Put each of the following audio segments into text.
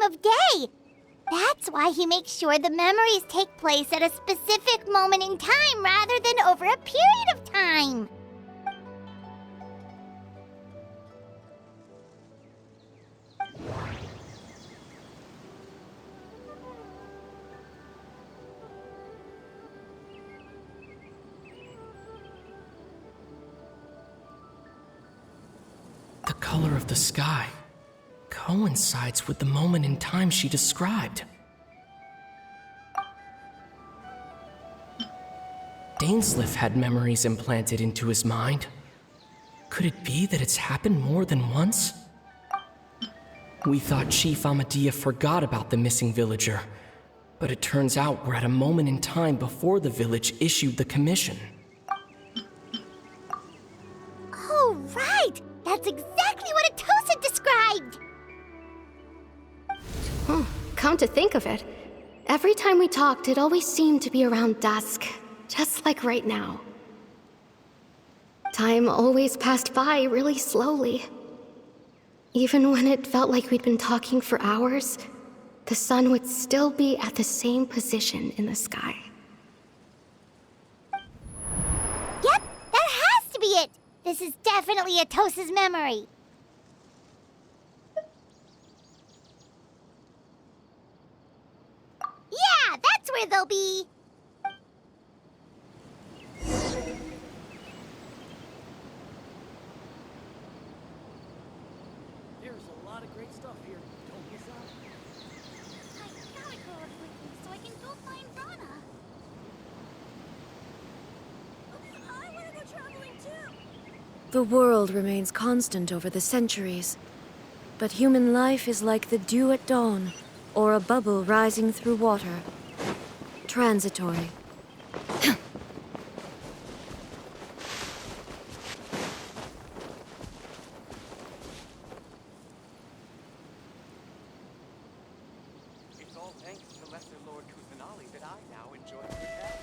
time of day. That's why he makes sure the memories take place at a specific moment in time rather than over a period of time. The color of the sky coincides with the moment in time she described. Dainsleif had memories implanted into his mind. Could it be that it's happened more than once? We thought Chief Amadea forgot about the missing villager, but it turns out we're at a moment in time before the village issued the commission. Oh, right! That's exactly what Atosa described! Come to think of it, every time we talked, it always seemed to be around dusk, just like right now. Time always passed by really slowly. Even when it felt like we'd been talking for hours, the sun would still be at the same position in the sky. Yep, that has to be it! This is definitely Atosa's memory. Yeah, that's where they'll be! There's a lot of great stuff here. Don't miss out. I gotta go with me so I can go find Rana. I wanna go traveling too! The world remains constant over the centuries, but human life is like the dew at dawn, or a bubble rising through water. Transitory. It's all thanks to Lesser Lord Kusanali that I now enjoy the path.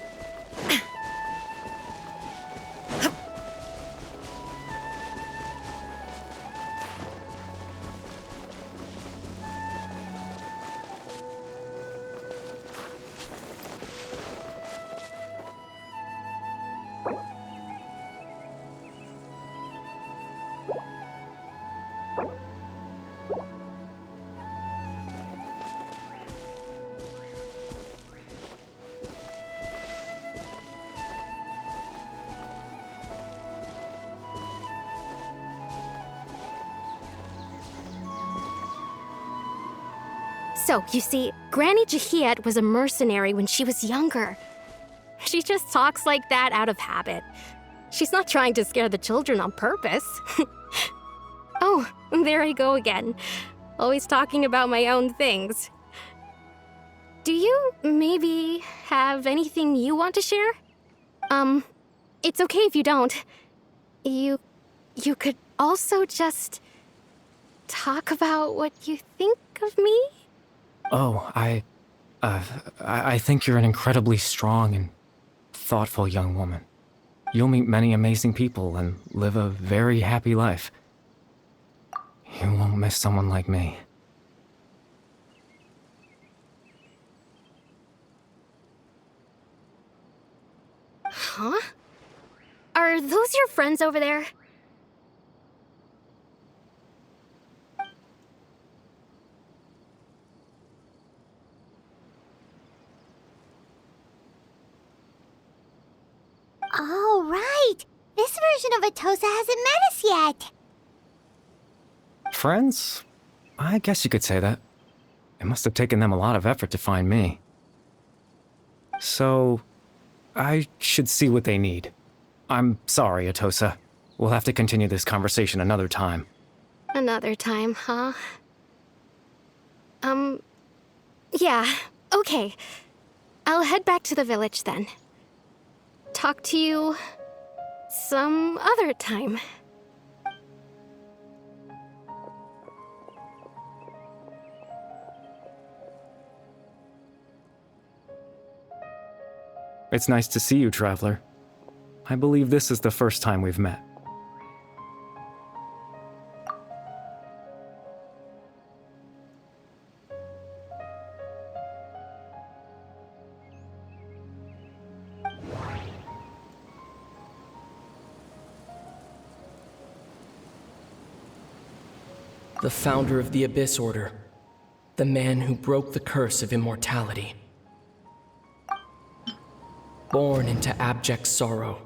So, you see, Granny Jahiet was a mercenary when she was younger. She just talks like that out of habit. She's not trying to scare the children on purpose. Oh, there I go again. Always talking about my own things. Do you maybe have anything you want to share? It's okay if you don't. You could also just talk about what you think of me? Oh, I think you're an incredibly strong and thoughtful young woman. You'll meet many amazing people and live a very happy life. You won't miss someone like me. Huh? Are those your friends over there? Oh, right! This version of Atosa hasn't met us yet! Friends? I guess you could say that. It must have taken them a lot of effort to find me. So, I should see what they need. I'm sorry, Atosa. We'll have to continue this conversation another time. Another time, huh? Yeah, okay. I'll head back to the village then. Talk to you some other time. It's nice to see you, Traveler. I believe this is the first time we've met. the founder of the Abyss Order, the man who broke the curse of immortality. Born into abject sorrow,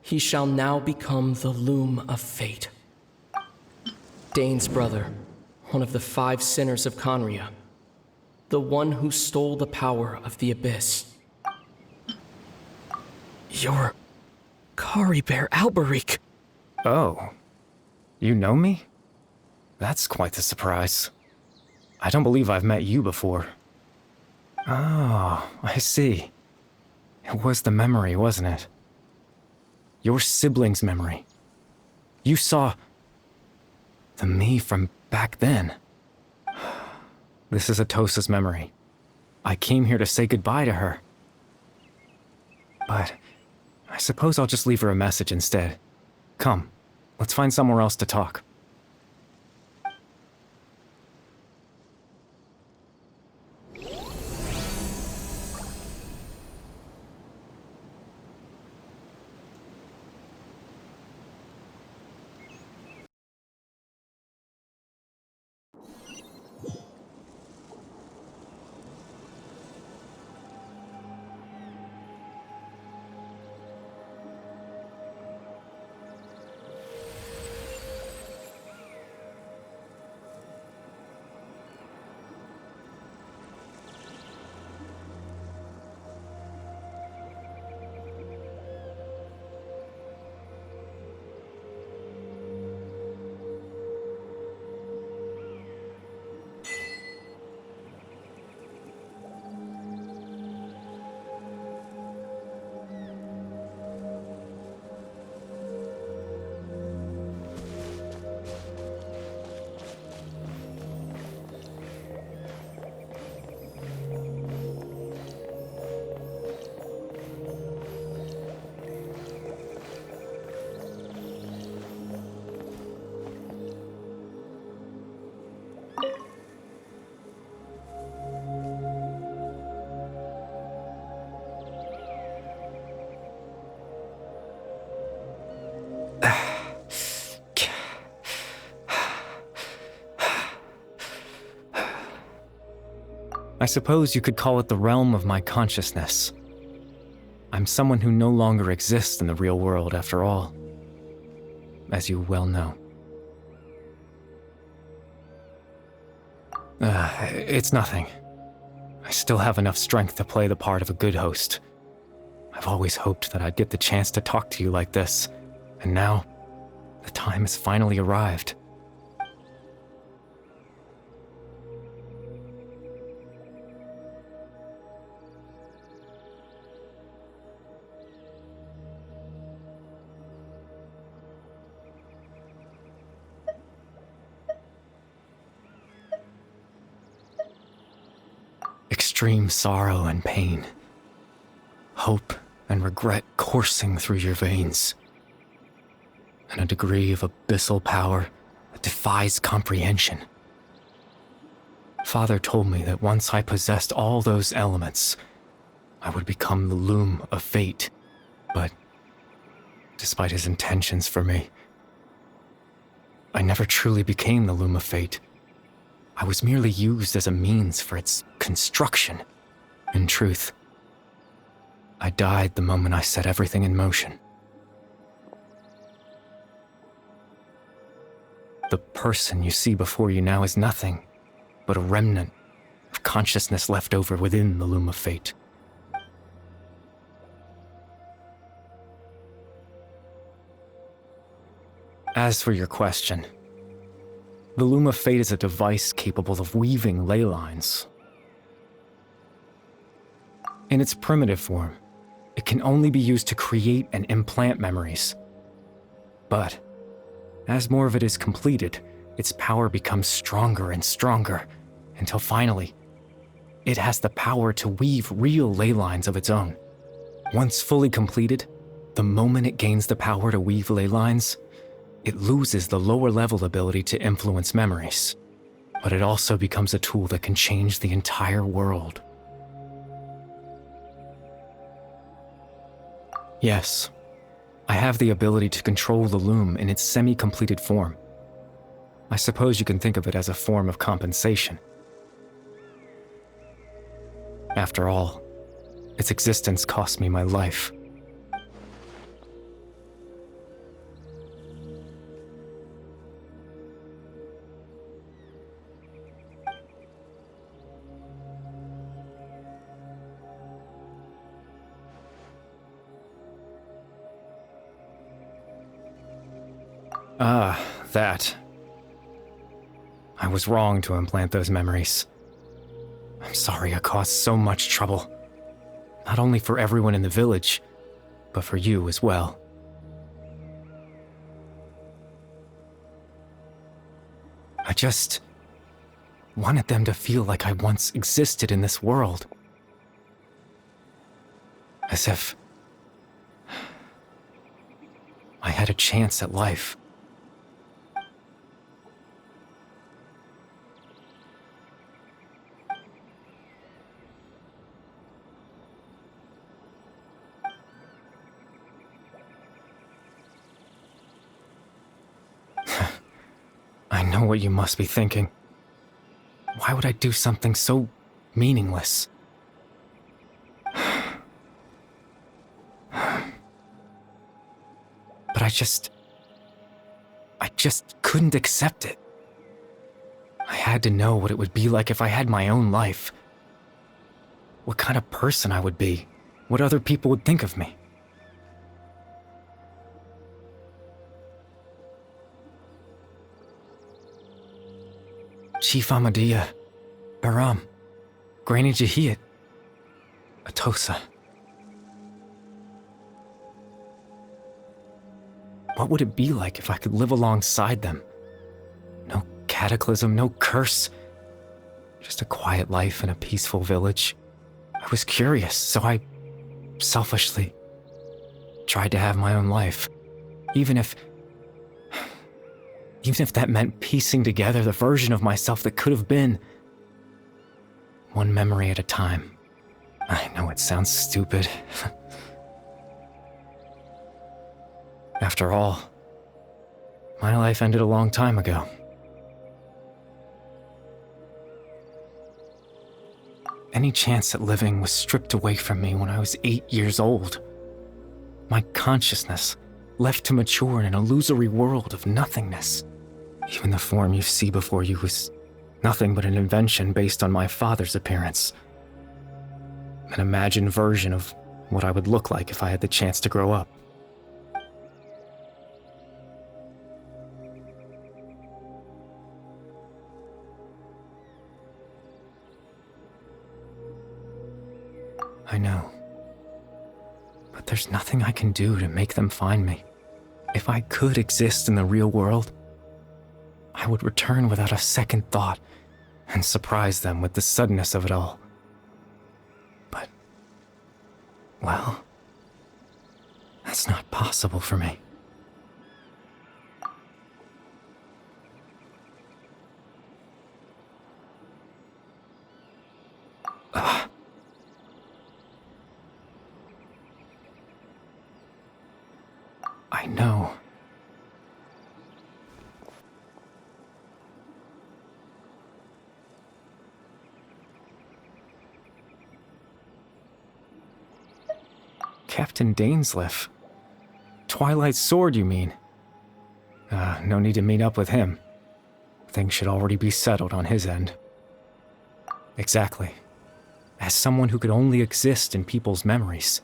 he shall now become the Loom of Fate. Dane's brother, one of the 5 sinners of Conria, the one who stole the power of the Abyss. You're Kari Bear Alberic. Oh, you know me? That's quite the surprise. I don't believe I've met you before. Oh, I see. It was the memory, wasn't it? Your sibling's memory. You saw the me from back then. This is Atosa's memory. I came here to say goodbye to her. But I suppose I'll just leave her a message instead. Come, let's find somewhere else to talk. I suppose you could call it the realm of my consciousness. I'm someone who no longer exists in the real world, after all, as you well know. It's nothing. I still have enough strength to play the part of a good host. I've always hoped that I'd get the chance to talk to you like this, and now, the time has finally arrived. Extreme sorrow and pain, hope and regret coursing through your veins, and a degree of abyssal power that defies comprehension. Father told me that once I possessed all those elements, I would become the Loom of Fate, but despite his intentions for me, I never truly became the Loom of Fate. I was merely used as a means for its construction. In truth, I died the moment I set everything in motion. The person you see before you now is nothing but a remnant of consciousness left over within the Loom of Fate. As for your question, the Loom of Fate is a device capable of weaving ley lines. In its primitive form, it can only be used to create and implant memories. But, as more of it is completed, its power becomes stronger and stronger, until finally, it has the power to weave real ley lines of its own. Once fully completed, the moment it gains the power to weave ley lines, it loses the lower-level ability to influence memories, but it also becomes a tool that can change the entire world. Yes, I have the ability to control the Loom in its semi-completed form. I suppose you can think of it as a form of compensation. After all, its existence cost me my life. Ah, that. I was wrong to implant those memories. I'm sorry I caused so much trouble. Not only for everyone in the village, but for you as well. I just wanted them to feel like I once existed in this world. As if I had a chance at life. I know what you must be thinking. Why would I do something so meaningless? But I just couldn't accept it. I had to know what it would be like if I had my own life. What kind of person I would be. What other people would think of me. Chief Ahmadiyya, Baram, Granny Jahiyat, Atosa. What would it be like if I could live alongside them? No cataclysm, no curse. Just a quiet life in a peaceful village. I was curious, so I selfishly tried to have my own life. Even if that meant piecing together the version of myself that could have been. One memory at a time. I know it sounds stupid. After all, my life ended a long time ago. Any chance at living was stripped away from me when I was 8 years old. My consciousness left to mature in an illusory world of nothingness. Even the form you see before you was nothing but an invention based on my father's appearance. An imagined version of what I would look like if I had the chance to grow up. I know. But there's nothing I can do to make them find me. If I could exist in the real world, I would return without a second thought and surprise them with the suddenness of it all. But, well, that's not possible for me. I know. Captain Dainsleif. Twilight Sword, you mean? No need to meet up with him. Things should already be settled on his end. Exactly. As someone who could only exist in people's memories,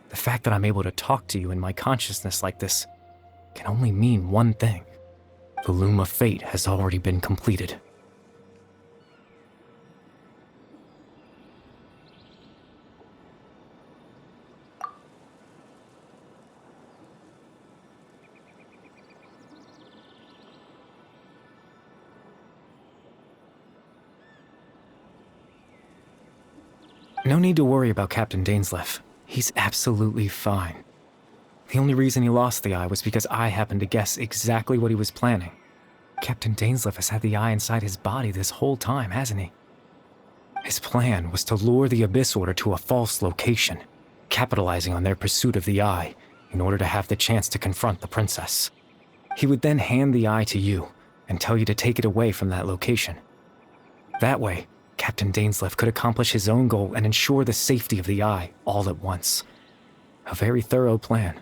the fact that I'm able to talk to you in my consciousness like this can only mean one thing. The loom of fate has already been completed. No need to worry about Captain Dainsleif. He's absolutely fine. The only reason he lost the eye was because I happened to guess exactly what he was planning. Captain Dainsleif has had the eye inside his body this whole time, hasn't he? His plan was to lure the Abyss Order to a false location, capitalizing on their pursuit of the eye in order to have the chance to confront the princess. He would then hand the eye to you and tell you to take it away from that location. That way, Captain Dainsleif could accomplish his own goal and ensure the safety of the Eye all at once. A very thorough plan.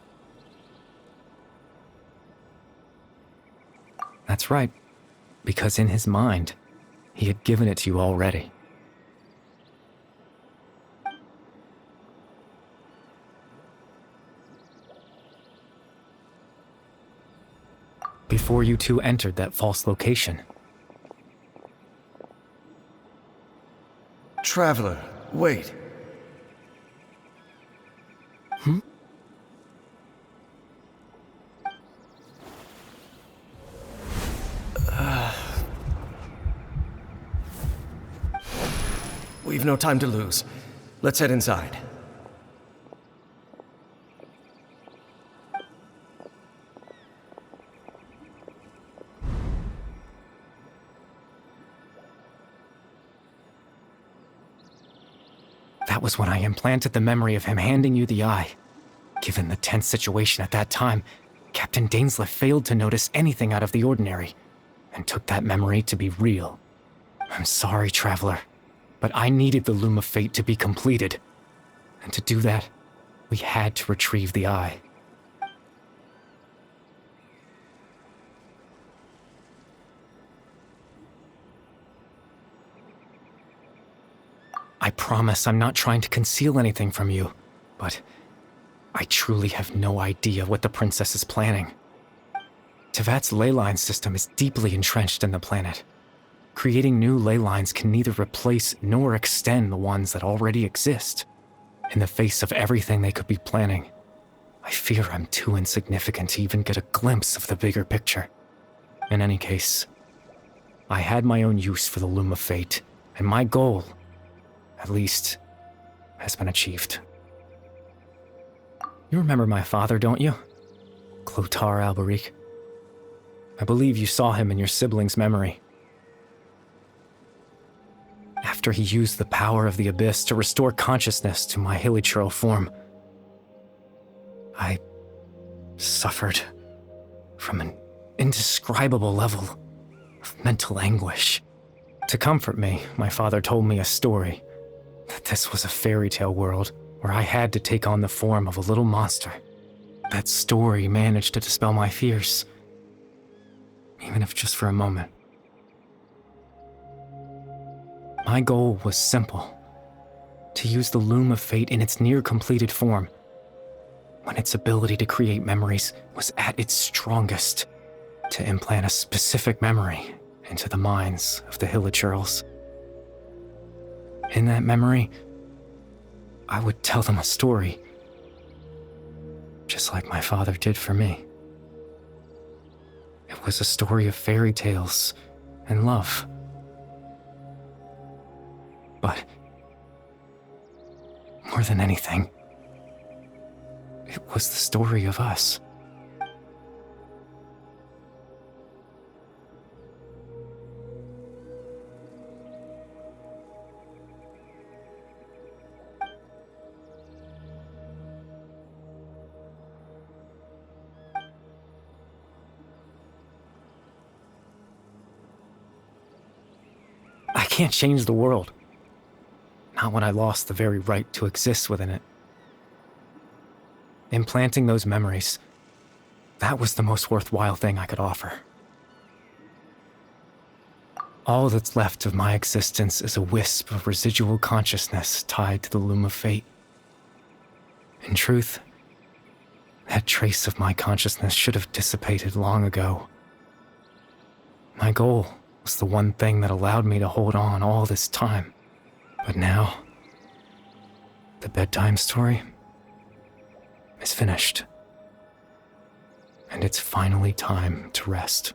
That's right, because in his mind, he had given it to you already. Before you two entered that false location. Traveler, wait. We've no time to lose. Let's head inside. That was when I implanted the memory of him handing you the Eye. Given the tense situation at that time, Captain Dainsleif failed to notice anything out of the ordinary, and took that memory to be real. I'm sorry, Traveler, but I needed the Loom of Fate to be completed. And to do that, we had to retrieve the Eye. I promise I'm not trying to conceal anything from you, but I truly have no idea what the Princess is planning. Tevat's ley line system is deeply entrenched in the planet. Creating new ley lines can neither replace nor extend the ones that already exist. In the face of everything they could be planning, I fear I'm too insignificant to even get a glimpse of the bigger picture. In any case, I had my own use for the Loom of Fate, and my goal, at least, has been achieved. You remember my father, don't you? Clotar Alberic. I believe you saw him in your sibling's memory. After he used the power of the Abyss to restore consciousness to my hilichurl form, I suffered from an indescribable level of mental anguish. To comfort me, my father told me a story, that this was a fairy tale world where I had to take on the form of a little monster. That story managed to dispel my fears, even if just for a moment. My goal was simple: to use the Loom of Fate in its near-completed form, when its ability to create memories was at its strongest, to implant a specific memory into the minds of the hilichurls. In that memory, I would tell them a story, just like my father did for me. It was a story of fairy tales and love. But more than anything, it was the story of us. I can't change the world. Not when I lost the very right to exist within it. Implanting those memories, that was the most worthwhile thing I could offer. All that's left of my existence is a wisp of residual consciousness tied to the Loom of Fate. In truth, that trace of my consciousness should have dissipated long ago. My goal was the one thing that allowed me to hold on all this time. But now, the bedtime story is finished. And it's finally time to rest.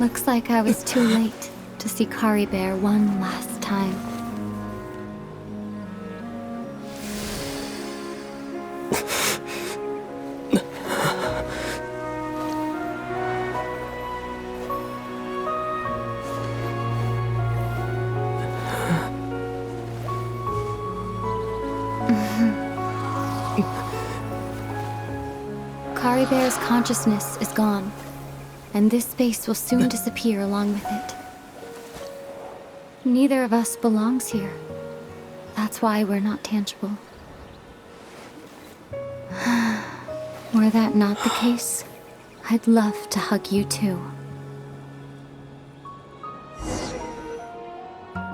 Looks like I was too late to see Kari Bear one last time. Kari Bear's consciousness is gone, and this space will soon disappear along with it. Neither of us belongs here. That's why we're not tangible. Were that not the case, I'd love to hug you too.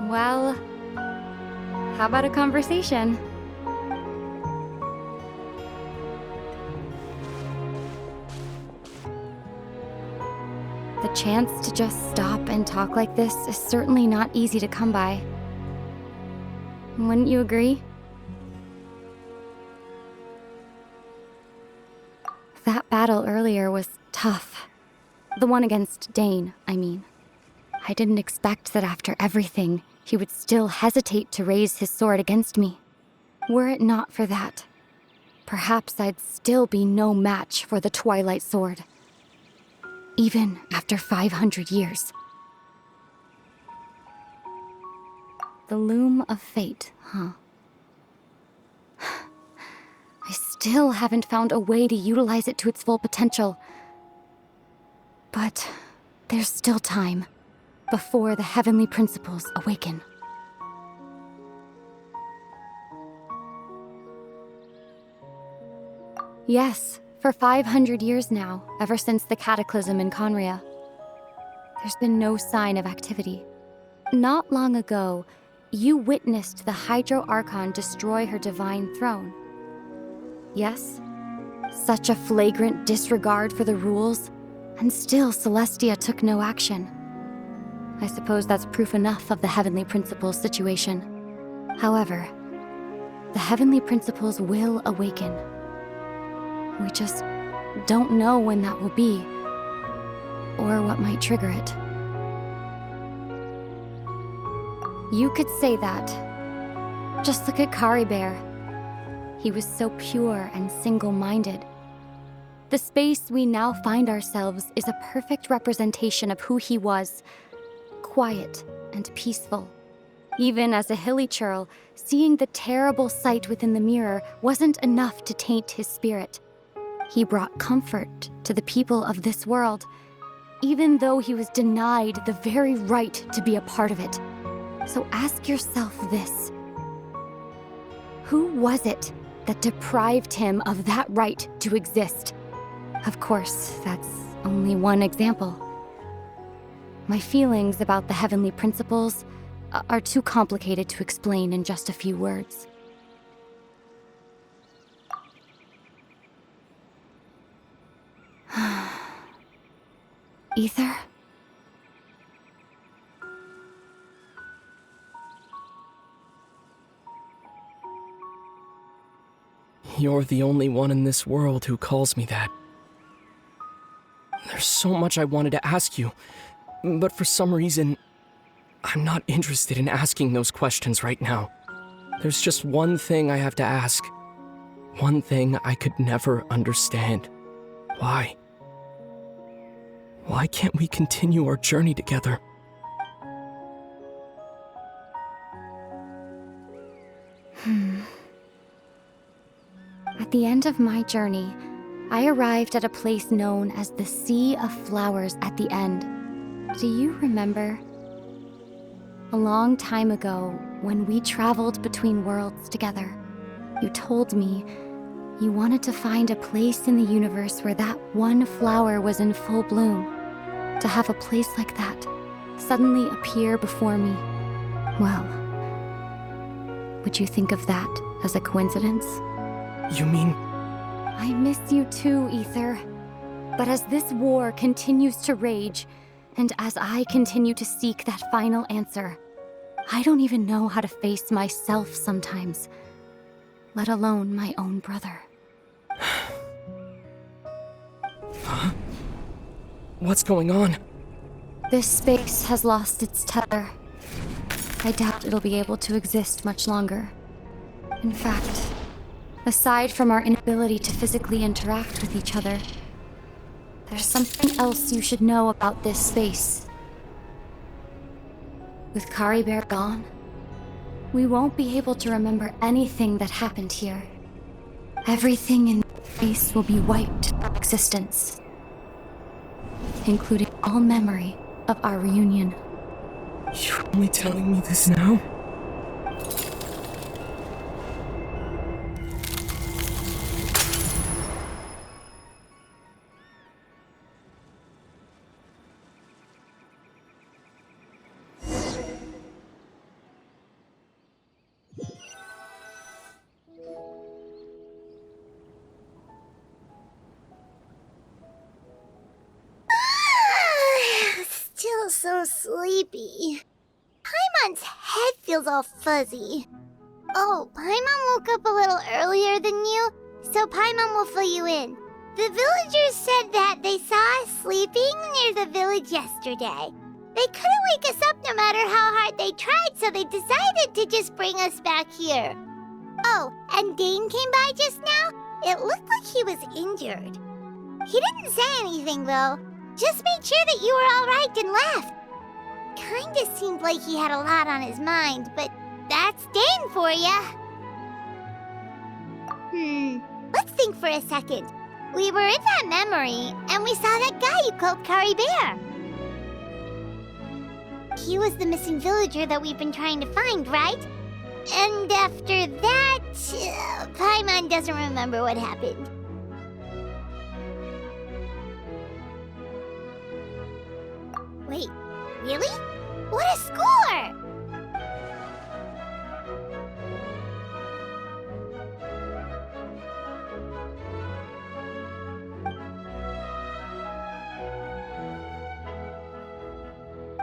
Well, how about a conversation? The chance to just stop and talk like this is certainly not easy to come by. Wouldn't you agree? That battle earlier was tough. The one against Dane, I mean. I didn't expect that after everything, he would still hesitate to raise his sword against me. Were it not for that, perhaps I'd still be no match for the Twilight Sword. Even after 500 years. The loom of fate, huh? I still haven't found a way to utilize it to its full potential. But there's still time before the heavenly principles awaken. Yes. For 500 years now, ever since the cataclysm in Conria, there's been no sign of activity. Not long ago, you witnessed the Hydro Archon destroy her divine throne. Yes? Such a flagrant disregard for the rules, and still Celestia took no action. I suppose that's proof enough of the Heavenly Principles situation. However, the Heavenly Principles will awaken. We just don't know when that will be, or what might trigger it. You could say that. Just look at Kari Bear. He was so pure and single-minded. The space we now find ourselves is a perfect representation of who he was. Quiet and peaceful. Even as a hilly churl, seeing the terrible sight within the mirror wasn't enough to taint his spirit. He brought comfort to the people of this world, even though he was denied the very right to be a part of it. So ask yourself this. Who was it that deprived him of that right to exist? Of course, that's only one example. My feelings about the heavenly principles are too complicated to explain in just a few words. Ether? You're the only one in this world who calls me that. There's so much I wanted to ask you, but for some reason, I'm not interested in asking those questions right now. There's just one thing I have to ask. One thing I could never understand. Why? Why can't we continue our journey together? At the end of my journey, I arrived at a place known as the Sea of Flowers at the end. Do you remember? A long time ago, when we traveled between worlds together, you told me you wanted to find a place in the universe where that one flower was in full bloom. To have a place like that suddenly appear before me. Well, would you think of that as a coincidence? You mean... I miss you too, Ether. But as this war continues to rage, and as I continue to seek that final answer, I don't even know how to face myself sometimes, let alone my own brother. Huh? What's going on? This space has lost its tether. I doubt it'll be able to exist much longer. In fact, aside from our inability to physically interact with each other, there's something else you should know about this space. With Kari Bear gone, we won't be able to remember anything that happened here. Everything in this space will be wiped from existence, including all memory of our reunion. You're only telling me this now? Still so sleepy. Paimon's head feels all fuzzy. Oh, Paimon woke up a little earlier than you, so Paimon will fill you in. The villagers said that they saw us sleeping near the village yesterday. They couldn't wake us up no matter how hard they tried, so they decided to just bring us back here. Oh, and Dane came by just now. It looked like he was injured. He didn't say anything, though. Just made sure that you were all right and left. Kinda seemed like he had a lot on his mind, but that's Dane for ya. Let's think for a second. We were in that memory, and we saw that guy you called Kari Bear. He was the missing villager that we've been trying to find, right? And after that, Paimon doesn't remember what happened. Wait, really? What a score!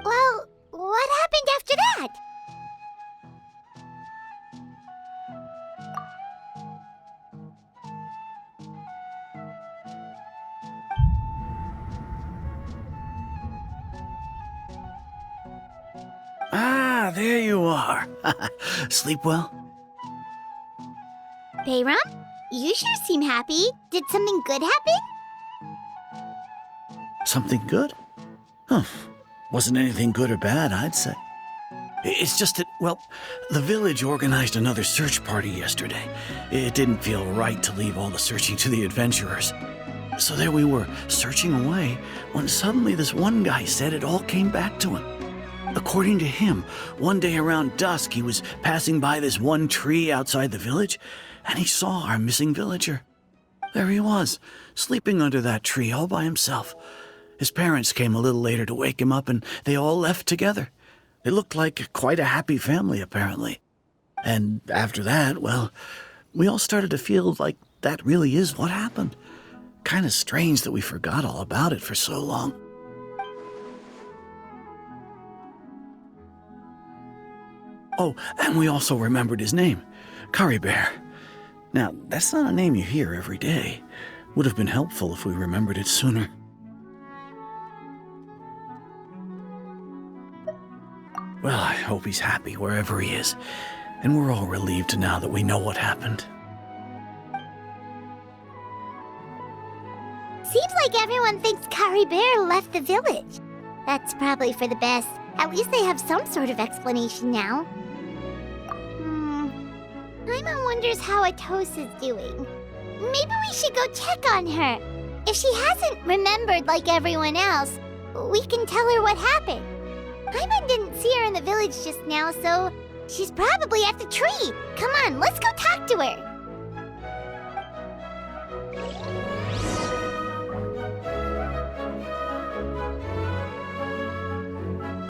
Well, what happened after that? Ah, there you are. Sleep well? Bayram, you sure seem happy. Did something good happen? Something good? Huh. Wasn't anything good or bad, I'd say. It's just that, well, the village organized another search party yesterday. It didn't feel right to leave all the searching to the adventurers. So there we were, searching away, when suddenly this one guy said it all came back to him. According to him, one day around dusk, he was passing by this one tree outside the village, and he saw our missing villager. There he was, sleeping under that tree all by himself. His parents came a little later to wake him up, and they all left together. They looked like quite a happy family, apparently. And after that, well, we all started to feel like that really is what happened. Kind of strange that we forgot all about it for so long. Oh, and we also remembered his name, Kari Bear. Now, that's not a name you hear every day. Would have been helpful if we remembered it sooner. Well, I hope he's happy wherever he is, and we're all relieved now that we know what happened. Seems like everyone thinks Kari Bear left the village. That's probably for the best. At least they have some sort of explanation now. Paimon wonders how Atos is doing. Maybe we should go check on her. If she hasn't remembered like everyone else, we can tell her what happened. Paimon didn't see her in the village just now, so she's probably at the tree. Come on, let's go talk to her.